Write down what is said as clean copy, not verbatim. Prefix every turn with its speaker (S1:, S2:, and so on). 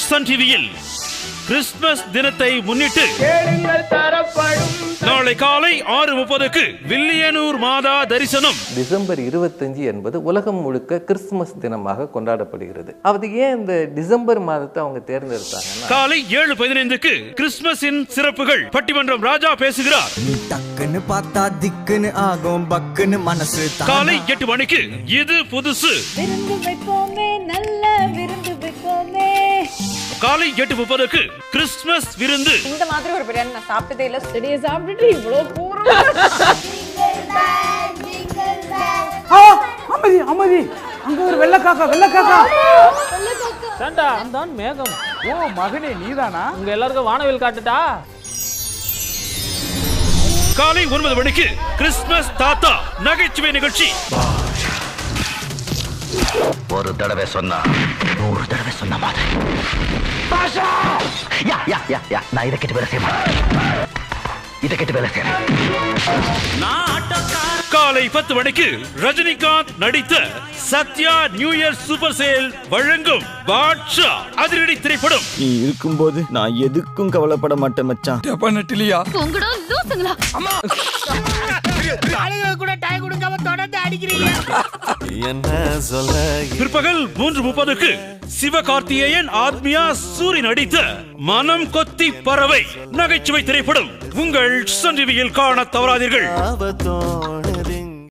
S1: Sun டிவியில் Christmas தினத்தை முன்னிட்டு நாளை காலை 6:30க்கு வில்லியனூர் மாதா தரிசனம்.
S2: டிசம்பர் 25 என்பது உலகம் முழுக்க கிறிஸ்துமஸ் தினமாக கொண்டாடப்படுகிறது. அது ஏன் இந்த டிசம்பர் மாதத்தை அவங்க தேர்ந்தெடுத்தாங்க?
S1: காலை 7:15க்கு கிறிஸ்துமஸின் சிறப்புகள் பட்டிமன்றம் ராஜா பேசுகிறார்.
S3: டக்குன்னு பார்த்தா திக்குன்னு ஆகும் பக்குன்னு மனசு.
S1: காலை 8 மணிக்கு இது புதுசு.
S4: விருந்து வைப்போமே, நல்ல விருந்து வைப்போமே.
S1: காலை 8:30க்கு கிறிஸ்துமஸ் விருந்து.
S4: இந்த மாதிரி ஒரு பிரியாணி நான் சாப்பிட்டதே இல்ல. செடியை சாப்பிட்டுட்டு இவ்வளவு பூரம்.
S5: அமைதி அமைதி, அங்க ஒரு வெள்ளக்காக்கா.
S6: சாண்டா நான் மேகம்.
S5: ஓ மகனே, நீதானா?
S6: உங்க எல்லாருக்கும் வானவில் காட்டுட்டா.
S1: காலை 9 மணிக்கு கிறிஸ்துமஸ் தாத்தா நகைச்சுவை நிகழ்ச்சி.
S7: ஒரு தடவை சொன்னா 100 தடவை சொன்ன மாதிரி. நான் இதை கேட்டு வேலை செய்வேன்.
S1: காலை 10 மணிக்கு ரஜினிகாந்த் நடித்த Sathya new year super sale வழங்கும் பாட்ஷா அதிரடி திரைப்படம்.
S8: நீ இருக்கும்போது நான் எதுக்கும் கவலைப்பட மாட்டேன் மச்சான்.
S5: டெபனட்லியா
S4: உங்கடா லூசுங்களா?
S5: அம்மா கூட டை கொடுக்காம தொடர்ந்து அடிக்கிறீங்க.
S8: என்ன சொல்ல?
S1: பிற்பகல் 3:30க்கு சிவகார்த்திகேயன் ஆத்மியா சூரி நடித்த மனம் கொத்தி பறவை நகைச்சுவை திரைப்படம் உங்கள் சன் டிவியில் காண தவறாதீர்கள்.